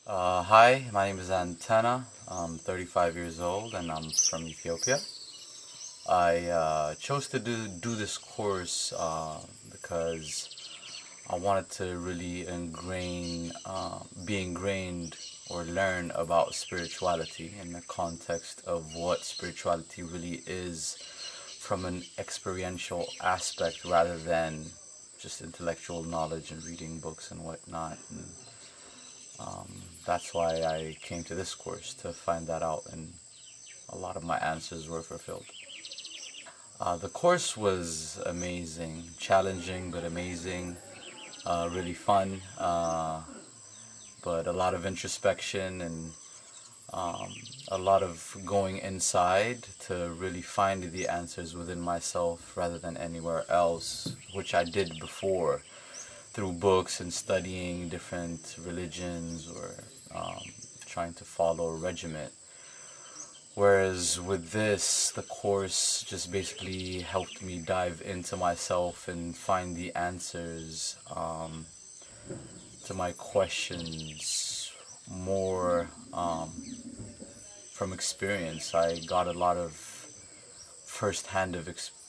Hi, my name is Antennah. I'm 35 years old and I'm from Ethiopia. I chose to do this course because I wanted to really be ingrained or learn about spirituality in the context of what spirituality really is from an experiential aspect rather than just intellectual knowledge and reading books and whatnot. That's why I came to this course to find that out, and a lot of my answers were fulfilled. The course was amazing, challenging but amazing, really fun, but a lot of introspection and a lot of going inside to really find the answers within myself rather than anywhere else, which I did before through books and studying different religions or trying to follow a regiment. Whereas with this, the course just basically helped me dive into myself and find the answers to my questions more from experience. I got a lot of first-hand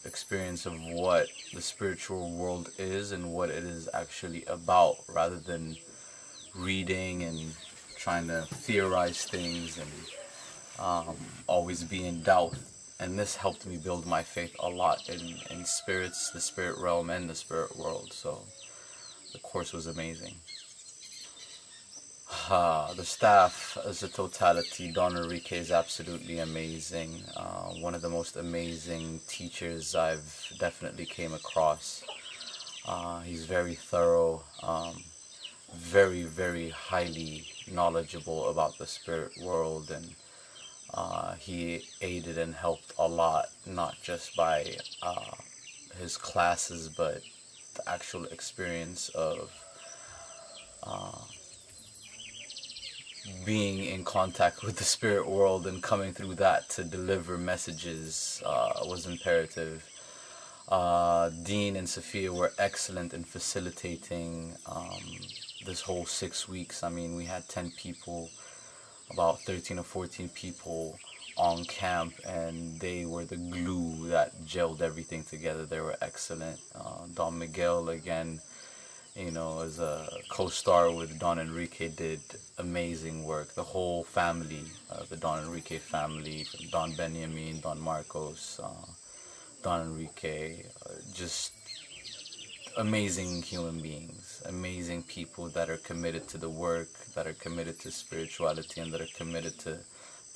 experience of what the spiritual world is and what it is actually about, rather than reading and trying to theorize things and always be in doubt. And this helped me build my faith a lot in spirits, the spirit realm, and the spirit world. So the course was amazing. The staff as a totality, Don Enrique is absolutely amazing. One of the most amazing teachers I've definitely came across. He's very thorough, very, very highly knowledgeable about the spirit world, and he aided and helped a lot, not just by his classes, but the actual experience of being in contact with the spirit world and coming through that to deliver messages was imperative. Dean and Sophia were excellent in facilitating this whole 6 weeks. I mean, we had 10 people, about 13 or 14 people on camp, and they were the glue that gelled everything together. They were excellent. Don Miguel, again, as a co-star with Don Enrique, did amazing work. The whole family, the Don Enrique family, from Don Benjamin, Don Marcos, Don Enrique, just amazing human beings, amazing people that are committed to the work, that are committed to spirituality, and that are committed to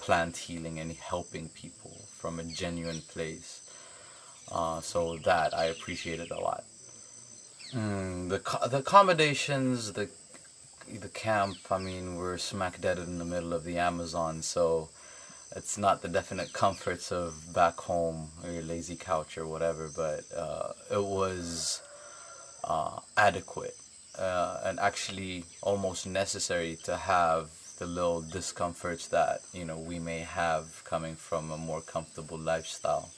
plant healing and helping people from a genuine place. So that I appreciated a lot. The accommodations, the camp, I mean, we're smack dead in the middle of the Amazon, so it's not the definite comforts of back home or your lazy couch or whatever, but it was adequate and actually almost necessary to have the little discomforts that we may have coming from a more comfortable lifestyle.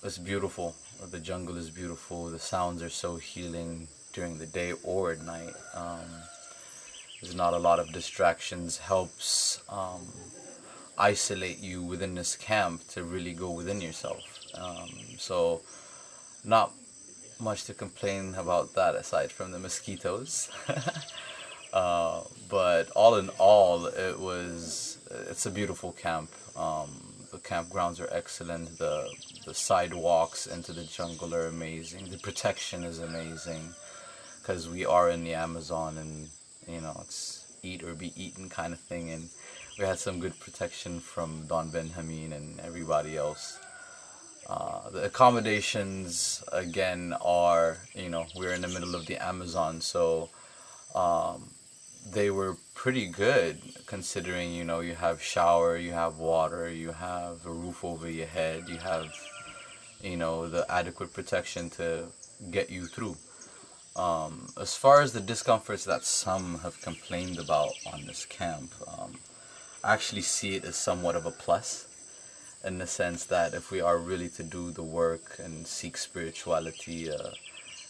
It's beautiful. The jungle is beautiful. The sounds are so healing during the day or at night. There's not a lot of distractions. Helps isolate you within this camp to really go within yourself. So not much to complain about that aside from the mosquitoes. But all in all, it's a beautiful camp. The campgrounds are excellent. The sidewalks into the jungle are amazing. The protection is amazing because we are in the Amazon, and it's eat or be eaten kind of thing. And we had some good protection from Don Benjamin and everybody else. The accommodations again are, we're in the middle of the Amazon, so they were pretty good considering, you have shower, you have water, you have a roof over your head, you have, the adequate protection to get you through. As far as the discomforts that some have complained about on this camp, I actually see it as somewhat of a plus, in the sense that if we are really to do the work and seek spirituality,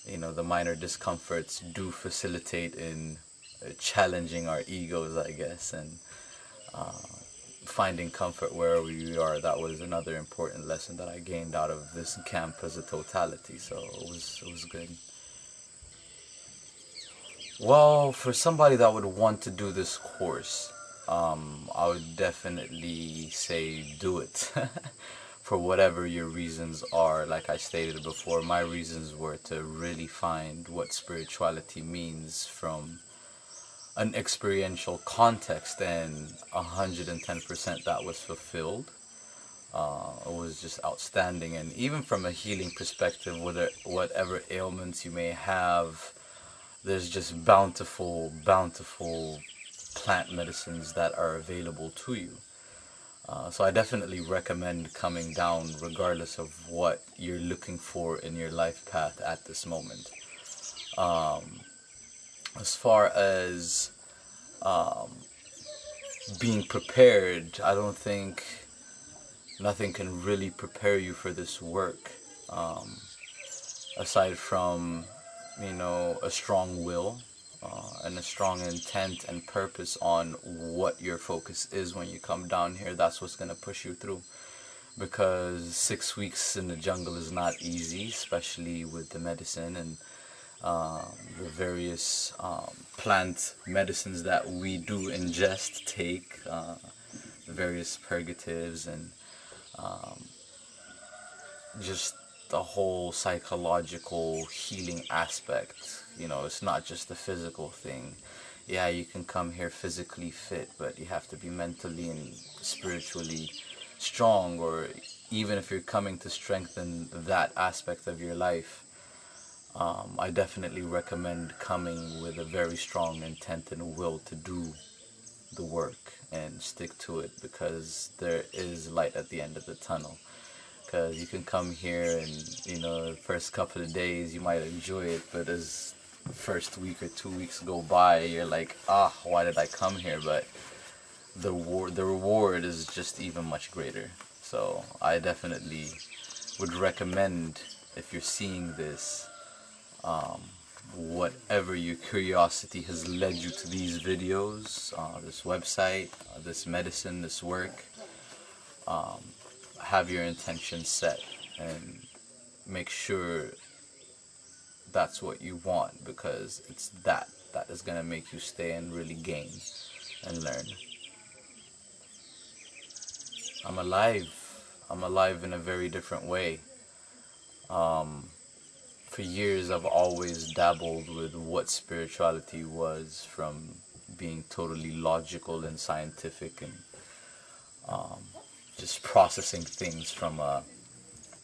the minor discomforts do facilitate in challenging our egos, I guess, and finding comfort wherever we are. That was another important lesson that I gained out of this camp as a totality. So it was good. Well, for somebody that would want to do this course, I would definitely say do it. For whatever your reasons are. Like I stated before, my reasons were to really find what spirituality means from an experiential context, and 110% that was fulfilled. It was just outstanding. And even from a healing perspective, whatever ailments you may have, there's just bountiful plant medicines that are available to you. So I definitely recommend coming down regardless of what you're looking for in your life path at this moment. As far as being prepared, I don't think nothing can really prepare you for this work, aside from, you know, a strong will and a strong intent and purpose on what your focus is when you come down here. That's what's going to push you through, because 6 weeks in the jungle is not easy, especially with the medicine and the various plant medicines that we do ingest, take, the various purgatives, and just the whole psychological healing aspect. You know, it's not just a physical thing. Yeah, you can come here physically fit, but you have to be mentally and spiritually strong. Or even if you're coming to strengthen that aspect of your life, I definitely recommend coming with a very strong intent and will to do the work and stick to it, because there is light at the end of the tunnel. Because you can come here and, you know, the first couple of days you might enjoy it, but as the first week or 2 weeks go by, you're like, why did I come here? But the reward is just even much greater. So I definitely would recommend, if you're seeing this, whatever your curiosity has led you to these videos, this website, this medicine, this work, have your intention set and make sure that's what you want, because it's that is going to make you stay and really gain and learn. I'm alive in a very different way. For years I've always dabbled with what spirituality was, from being totally logical and scientific and just processing things from a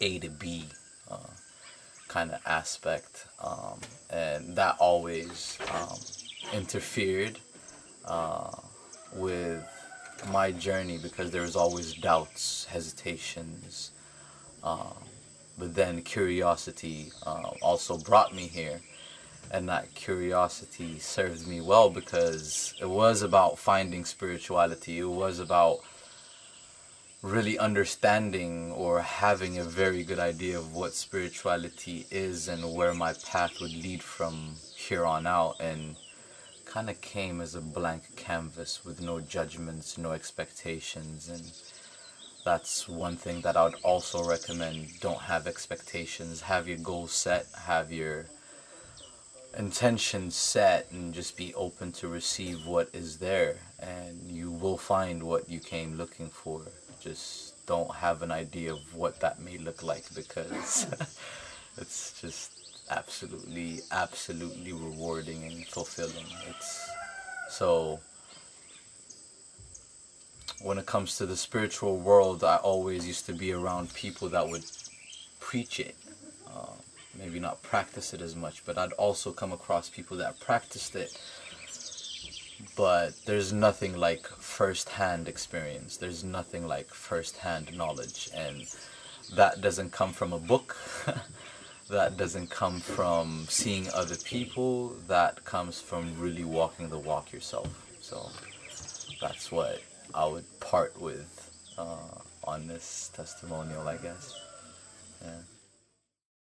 to B kind of aspect, and that always interfered with my journey, because there was always doubts, hesitations, but then curiosity also brought me here, and that curiosity served me well, because it was about finding spirituality. It was about really understanding or having a very good idea of what spirituality is and where my path would lead from here on out, and kind of came as a blank canvas with no judgments, no expectations. And that's one thing that I would also recommend. Don't have expectations. Have your goals set, have your intentions set, and just be open to receive what is there, and you will find what you came looking for. Just don't have an idea of what that may look like, because it's just absolutely rewarding and fulfilling. So when it comes to the spiritual world, I always used to be around people that would preach it, maybe not practice it as much, but I'd also come across people that practiced it. But there's nothing like first-hand experience. There's nothing like first-hand knowledge, and that doesn't come from a book. That doesn't come from seeing other people. That comes from really walking the walk yourself. So that's what I would part with on this testimonial, I guess. Yeah.